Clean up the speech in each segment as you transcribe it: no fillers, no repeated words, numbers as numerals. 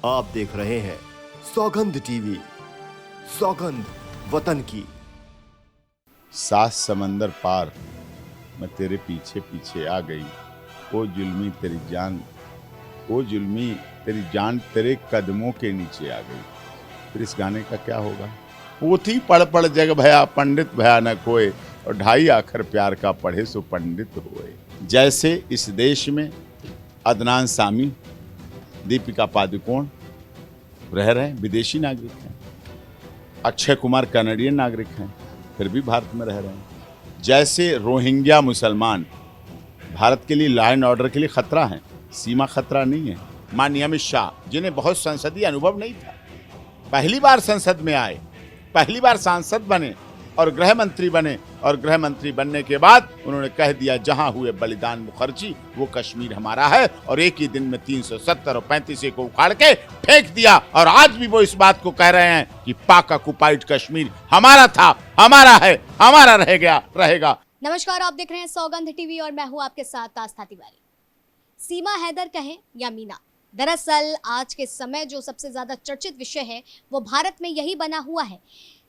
आप देख रहे हैं सौगंध टीवी, सौगंध वतन की। 7 समंदर पार मैं तेरे पीछे पीछे आ गई। ओ जुल्मी तेरी जान, ओ जुल्मी तेरी जान तेरे कदमों के नीचे आ गई। फिर इस गाने का क्या होगा? पोथी पढ़ पढ़ जग भया पंडित भया न कोय, और 2.5 आखर प्यार का पढ़े सो पंडित होए। जैसे इस देश में अदनान सामी, दीपिका पादुकोण रह रहे हैं, विदेशी नागरिक हैं। अक्षय कुमार कनाडियन नागरिक हैं, फिर भी भारत में रह रहे हैं। जैसे रोहिंग्या मुसलमान भारत के लिए लॉ एंड ऑर्डर के लिए खतरा है, सीमा खतरा नहीं है। माननीय अमित शाह, जिन्हें बहुत संसदीय अनुभव नहीं था, पहली बार संसद में आए, पहली बार सांसद बने और गृह मंत्री बने, और गृह मंत्री बनने के बाद उन्होंने कह दिया जहां हुए बलिदान मुखर्जी वो कश्मीर हमारा है, और एक ही दिन में 370 और 35 को उखाड़ के फेंक दिया। और आज भी वो इस बात को कह रहे हैं कि पाक ऑक्युपाइड कश्मीर हमारा था, हमारा है, हमारा रहेगा। नमस्कार, आप देख रहे हैं सौगंध टीवी और मैं हूं आपके साथ आस्था तिवारी। सीमा हैदर कहें या मीना, दरअसल आज के समय जो सबसे ज्यादा चर्चित विषय है वो भारत में यही बना हुआ है।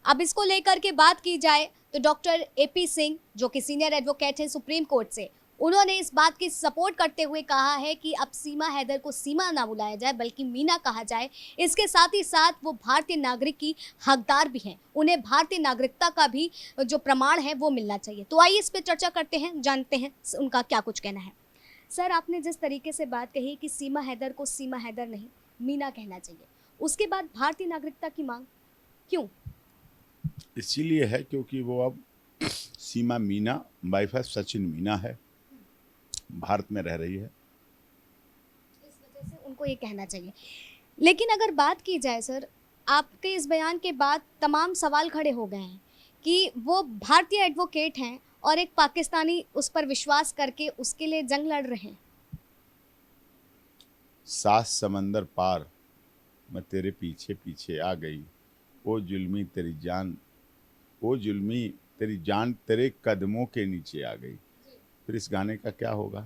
अब इसको लेकर के बात की जाए तो डॉक्टर एपी सिंह, जो कि सीनियर एडवोकेट हैं सुप्रीम कोर्ट से, उन्होंने इस बात की सपोर्ट करते हुए कहा है कि अब सीमा हैदर को सीमा ना बुलाया जाए बल्कि मीना कहा जाए। इसके साथ ही साथ वो भारतीय नागरिक की हकदार भी हैं, उन्हें भारतीय नागरिकता का भी जो प्रमाण है वो मिलना चाहिए। तो आइए इस पर चर्चा करते हैं, जानते हैं उनका क्या कुछ कहना है। सर, आपने जिस तरीके से बात कही कि सीमा हैदर को सीमा हैदर नहीं मीना कहना चाहिए, उसके बाद भारतीय नागरिकता की मांग क्यों? इसीलिए है क्योंकि वो अब सीमा मीना वाइफ ऑफ सचिन मीना है, भारत में रह रही है, इस वजह से उनको ये कहना चाहिए। लेकिन अगर बात की जाए सर, आपके इस बयान के बाद तमाम सवाल खड़े हो गए हैं कि वो भारतीय एडवोकेट हैं और एक पाकिस्तानी उस पर विश्वास करके उसके लिए जंग लड़ रहे हैं। 7 समंदर पार मैं तेरे पीछे पीछे आ गई। ओ जुल्मी तेरी जान, ओ जुल्मी तेरी जान तेरे कदमों के नीचे आ गई। फिर इस गाने का क्या होगा?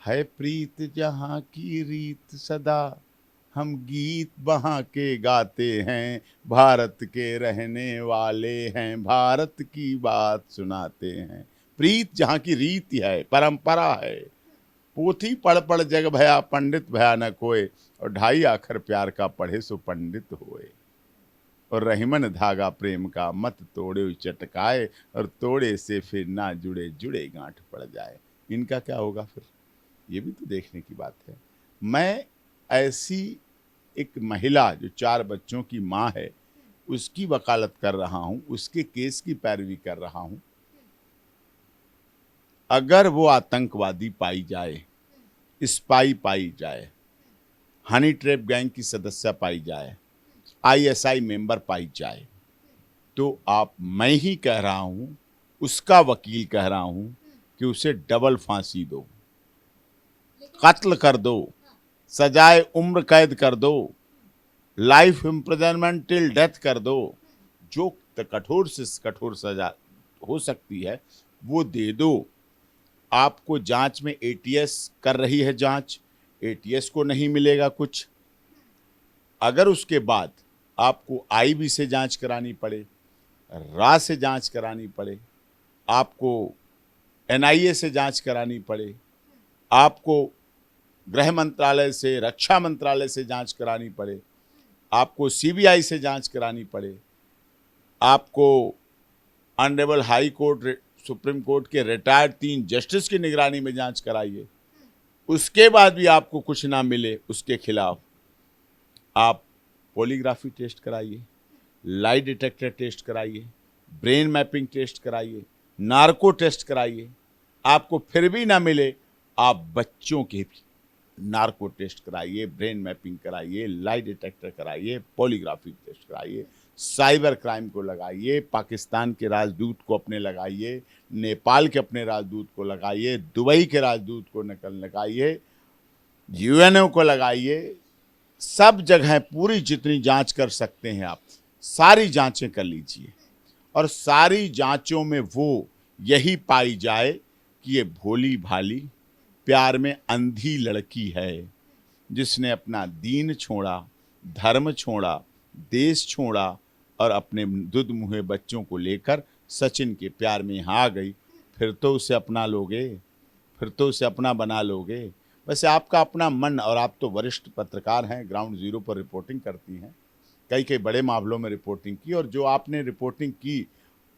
है प्रीत जहाँ की रीत सदा, हम गीत वहाँ के गाते हैं, भारत के रहने वाले हैं, भारत की बात सुनाते हैं। प्रीत जहाँ की रीति है, परंपरा है। पोथी पढ़ पढ़ जग भया पंडित भया न कोय, और 2.5 आखर प्यार का पढ़े सो पंडित होए। और रहीमन धागा प्रेम का मत तोड़े चटकाए, और तोड़े से फिर ना जुड़े जुड़े गांठ पड़ जाए। इनका क्या होगा फिर? ये भी तो देखने की बात है। मैं ऐसी एक महिला जो 4 बच्चों की माँ है, उसकी वकालत कर रहा हूँ, उसके केस की पैरवी कर रहा हूँ। अगर वो आतंकवादी पाई जाए, स्पाई पाई जाए, हनी ट्रैप गैंग की सदस्य पाई जाए, ISI मेंबर पाई जाए, तो मैं ही कह रहा हूं, उसका वकील कह रहा हूं कि उसे डबल फांसी दो, कत्ल कर दो, सजाए उम्र कैद कर दो, लाइफ इम्प्रिजनमेंट टिल डेथ कर दो। जो कठोर से कठोर सजा हो सकती है वो दे दो। आपको जांच में ATS कर रही है जांच, ATS को नहीं मिलेगा कुछ। अगर उसके बाद आपको IB से जांच करानी पड़े, RA से जांच करानी पड़े, आपको NIA से जांच करानी पड़े, आपको गृह मंत्रालय से, रक्षा मंत्रालय से जांच करानी पड़े, आपको CBI से जांच करानी पड़े, आपको honourable high court supreme court के रिटायर्ड 3 जस्टिस की निगरानी में जांच कराइए, उसके बाद भी आपको कुछ ना मिले उसके खिलाफ, आप पॉलीग्राफी टेस्ट कराइए, लाई डिटेक्टर टेस्ट कराइए, ब्रेन मैपिंग टेस्ट कराइए, नार्को टेस्ट कराइए, आपको फिर भी ना मिले, आप बच्चों के भी नार्को टेस्ट कराइए, ब्रेन मैपिंग कराइए, लाई डिटेक्टर कराइए, पॉलीग्राफी टेस्ट कराइए, साइबर क्राइम को लगाइए, पाकिस्तान के राजदूत को अपने लगाइए, नेपाल के अपने राजदूत को लगाइए, दुबई के राजदूत को लगाइए, UNO को लगाइए, सब जगह पूरी जितनी जांच कर सकते हैं आप सारी जांचें कर लीजिए। और सारी जांचों में वो यही पाई जाए कि ये भोली भाली प्यार में अंधी लड़की है, जिसने अपना दीन छोड़ा, धर्म छोड़ा, देश छोड़ा और अपने दुध मुहे बच्चों को लेकर सचिन के प्यार में यहाँ आ गई, फिर तो उसे अपना लोगे, फिर तो उसे अपना बना लोगे। वैसे आपका अपना मन, और आप तो वरिष्ठ पत्रकार हैं, ग्राउंड जीरो पर रिपोर्टिंग करती हैं, कई कई बड़े मामलों में रिपोर्टिंग की, और जो आपने रिपोर्टिंग की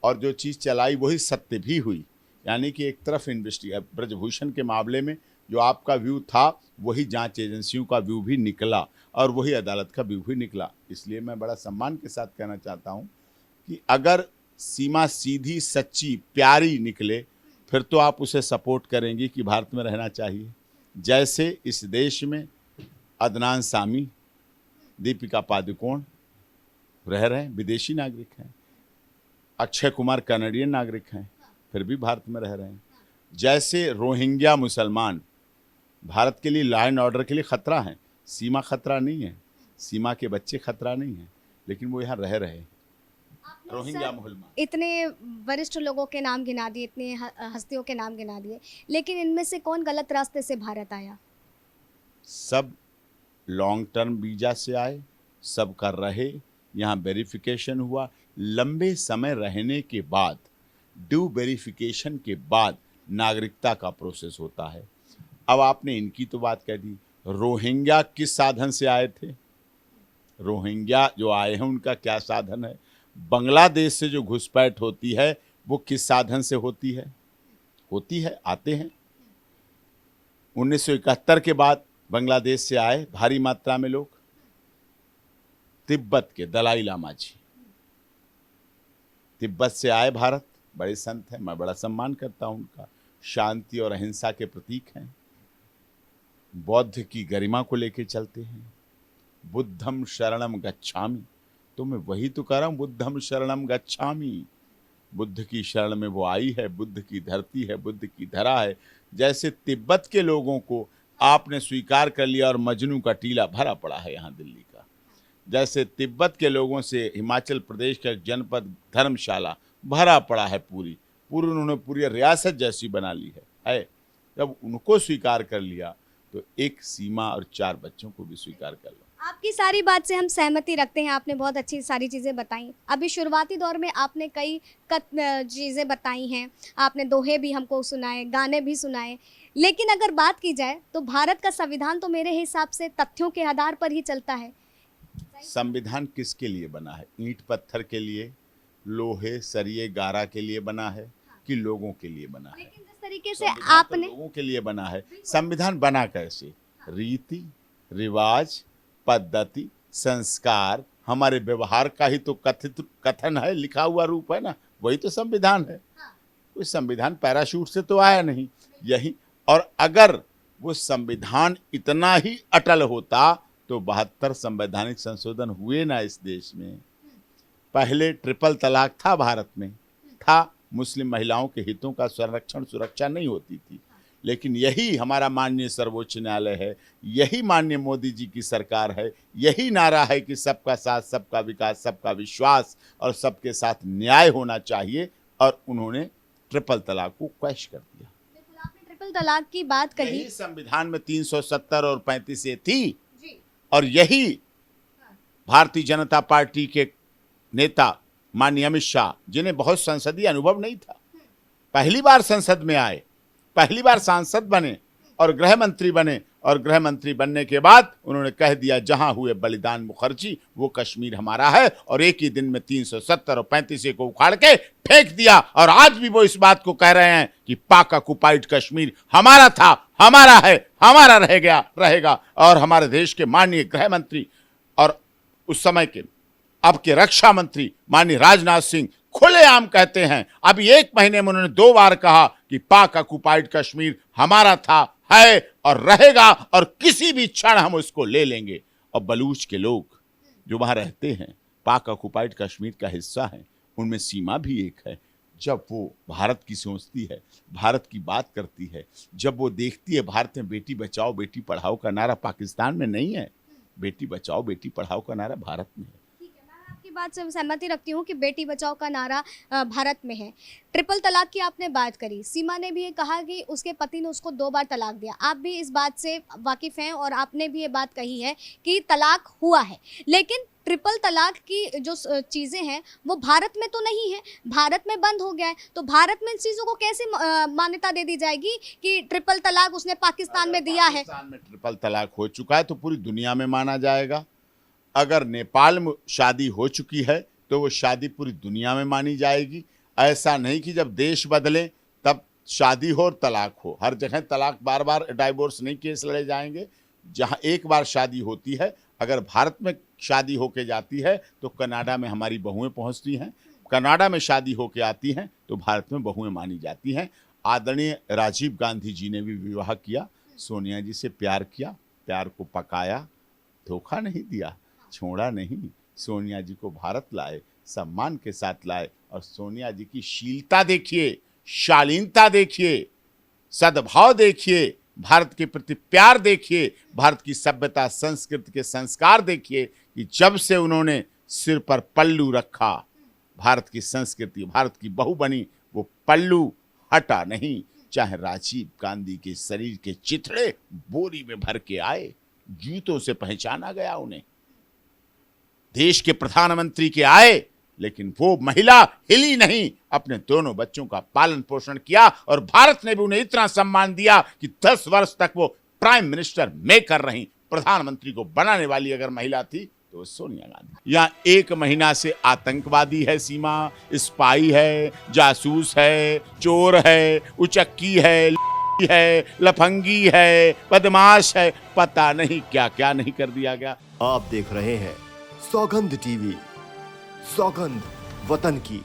और जो चीज़ चलाई वही सत्य भी हुई। यानी कि एक तरफ ब्रजभूषण के मामले में जो आपका व्यू था वही जांच एजेंसियों का व्यू भी निकला और वही अदालत का व्यू भी निकला। इसलिए मैं बड़ा सम्मान के साथ कहना चाहता हूं कि अगर सीमा सीधी, सच्ची, प्यारी निकले फिर तो आप उसे सपोर्ट करेंगी कि भारत में रहना चाहिए। जैसे इस देश में अदनान सामी, दीपिका पादुकोण रह रहे हैं, विदेशी नागरिक हैं। अक्षय कुमार कनाडियन नागरिक हैं, फिर भी भारत में रह रहे हैं। जैसे रोहिंग्या मुसलमान भारत के लिए लॉ एंड ऑर्डर के लिए खतरा हैं, सीमा खतरा नहीं है, सीमा के बच्चे खतरा नहीं है, लेकिन वो यहाँ रह रहे हैं। रोहिंग्या मुसलमान, इतने वरिष्ठ लोगों के नाम गिना दिए, इतने हस्तियों के नाम गिना दिए, लेकिन इनमें से कौन गलत रास्ते से भारत आया? सब लॉन्ग टर्म वीजा से आए, सब कर रहे, यहाँ वेरिफिकेशन हुआ, लंबे समय रहने के बाद, ड्यू वेरिफिकेशन के बाद नागरिकता का प्रोसेस होता है। अब आपने इनकी तो बात कह दी, रोहिंग्या किस साधन से आए थे? रोहिंग्या जो आए हैं उनका क्या साधन है? बांग्लादेश से जो घुसपैठ होती है वो किस साधन से होती है? आते हैं। 1971 के बाद बांग्लादेश से आए भारी मात्रा में लोग, तिब्बत के दलाई लामा जी तिब्बत से आए भारत, बड़े संत हैं, मैं बड़ा सम्मान करता हूं उनका, शांति और अहिंसा के प्रतीक हैं, बौद्ध की गरिमा को लेके चलते हैं। बुद्धम शरणम गच्छामि, तो मैं वही तो कह रहा हूं, बुद्धम शरणम गच्छामि। बुद्ध की शरण में वो आई है, बुद्ध की धरती है, बुद्ध की धरा है। जैसे तिब्बत के लोगों को आपने स्वीकार कर लिया और मजनू का टीला भरा पड़ा है यहाँ दिल्ली का, जैसे तिब्बत के लोगों से हिमाचल प्रदेश का जनपद धर्मशाला भरा पड़ा है, पूरी उन्होंने पूरी रियासत जैसी बना ली है। जब उनको स्वीकार कर लिया तो एक सीमा और 4 बच्चों को भी स्वीकार कर लो। आपकी सारी बात से हम सहमति रखते हैं, आपने बहुत अच्छी सारी चीज़ें बताई। अभी शुरुआती दौर में आपने कई चीज़ें बताई हैं, आपने दोहे भी हमको सुनाए, गाने भी सुनाए, लेकिन अगर बात की जाए तो भारत का संविधान तो मेरे हिसाब से तथ्यों के आधार पर ही चलता है। संविधान किसके लिए बना है? ईंट पत्थर के लिए, लोहे सरिये गारा के लिए बना है कि लोगों के लिए बना है? लेकिन जिस तरीके से संविधान तो आपने लोगों के लिए बना है। संविधान बना कैसे? रीति रिवाज, पद्धति, संस्कार, हमारे व्यवहार का ही तो कथन है, लिखा हुआ रूप है ना, वही तो संविधान है। कोई संविधान पैराशूट से तो आया नहीं, यही। और अगर वो संविधान इतना ही अटल होता तो 72 संवैधानिक संशोधन हुए ना इस देश में। पहले ट्रिपल तलाक था भारत में, था, मुस्लिम महिलाओं के हितों का संरक्षण सुरक्षा नहीं होती थी, लेकिन यही हमारा माननीय सर्वोच्च न्यायालय है, यही माननीय मोदी जी की सरकार है, यही नारा है कि सबका साथ, सबका विकास, सबका विश्वास और सबके साथ न्याय होना चाहिए, और उन्होंने ट्रिपल तलाक को क्वैश कर दिया। बिल्कुल, आपने ट्रिपल तलाक की बात कही, यही संविधान में 370 और 35 से थी जी। और यही भारतीय जनता पार्टी के नेता माननीय अमित शाह, जिन्हें बहुत संसदीय अनुभव नहीं था, पहली बार संसद में आए, पहली बार सांसद बने और गृह मंत्री बने, और गृह मंत्री बनने के बाद उन्होंने कह दिया जहां हुए बलिदान मुखर्जी वो कश्मीर हमारा है, और एक ही दिन में 370 और 35 को उखाड़ के फेंक दिया। और आज भी वो इस बात को कह रहे हैं कि पाक ऑक्युपाइड कश्मीर हमारा था, हमारा है, हमारा रहेगा। और हमारे देश के माननीय गृह मंत्री और उस समय के अब के रक्षा मंत्री माननीय राजनाथ सिंह खुलेआम कहते हैं, अभी 1 महीने में उन्होंने 2 बार कहा कि पाक ऑक्युपाइड कश्मीर हमारा था, है और रहेगा, और किसी भी क्षण हम उसको ले लेंगे। और बलूच के लोग जो वहां रहते हैं पाक ऑक्युपाइड कश्मीर का हिस्सा हैं, उनमें सीमा भी एक है। जब वो भारत की सोचती है, भारत की बात करती है, जब वो देखती है भारत में बेटी बचाओ बेटी पढ़ाओ का नारा पाकिस्तान में नहीं है, बेटी बचाओ बेटी पढ़ाओ का नारा भारत में है। ठीक है, मैं आपकी बात से सहमति रखती हूँ कि बेटी बचाओ का नारा भारत में है। ट्रिपल तलाक की आपने बात करी, सीमा ने भी ये कहा कि उसके पति ने उसको 2 बार तलाक दिया। आप भी इस बात से वाकिफ़ हैं और आपने भी ये बात कही है कि तलाक हुआ है, लेकिन ट्रिपल तलाक की जो चीज़ें हैं वो भारत में तो नहीं है, भारत में बंद हो गया है। तो भारत में इन चीज़ों को कैसे मान्यता दे दी जाएगी कि ट्रिपल तलाक उसने पाकिस्तान में दिया है? पाकिस्तान में ट्रिपल तलाक हो चुका है तो पूरी दुनिया में माना जाएगा। अगर नेपाल में शादी हो चुकी है तो वो शादी पूरी दुनिया में मानी जाएगी। ऐसा नहीं कि जब देश बदले तब शादी हो और तलाक हो। हर जगह तलाक, बार बार डाइवोर्स नहीं केस लड़े जाएंगे। जहाँ एक बार शादी होती है, अगर भारत में शादी होके जाती है तो कनाडा में हमारी बहुएं पहुंचती हैं, कनाडा में शादी होके आती हैं तो भारत में बहुएं मानी जाती हैं। आदरणीय राजीव गांधी जी ने भी विवाह किया, सोनिया जी से प्यार किया, प्यार को पकाया, धोखा नहीं दिया, छोड़ा नहीं। सोनिया जी को भारत लाए, सम्मान के साथ लाए। और सोनिया जी की शीलता देखिए, शालीनता देखिए, सद्भाव देखिए, भारत के प्रति प्यार देखिए, भारत की सभ्यता संस्कृति के संस्कार देखिए कि जब से उन्होंने सिर पर पल्लू रखा, भारत की संस्कृति, भारत की बहू बनी, वो पल्लू हटा नहीं। चाहे राजीव गांधी के शरीर के चिथड़े बोरी में भर के आए, जूतों से पहचाना गया उन्हें, देश के प्रधानमंत्री के आए, लेकिन वो महिला हिली नहीं, अपने दोनों बच्चों का पालन पोषण किया और भारत ने भी उन्हें इतना सम्मान दिया कि 10 वर्ष तक वो प्राइम मिनिस्टर में कर रही। प्रधानमंत्री को बनाने वाली अगर महिला थी तो सोनिया गांधी। यहाँ 1 महीना से आतंकवादी है सीमा, स्पाई है, जासूस है, चोर है, उचक्की है, लफंगी है, बदमाश है, पता नहीं क्या क्या नहीं कर दिया गया। आप देख रहे हैं सौगंध टीवी, सौगंध वतन की।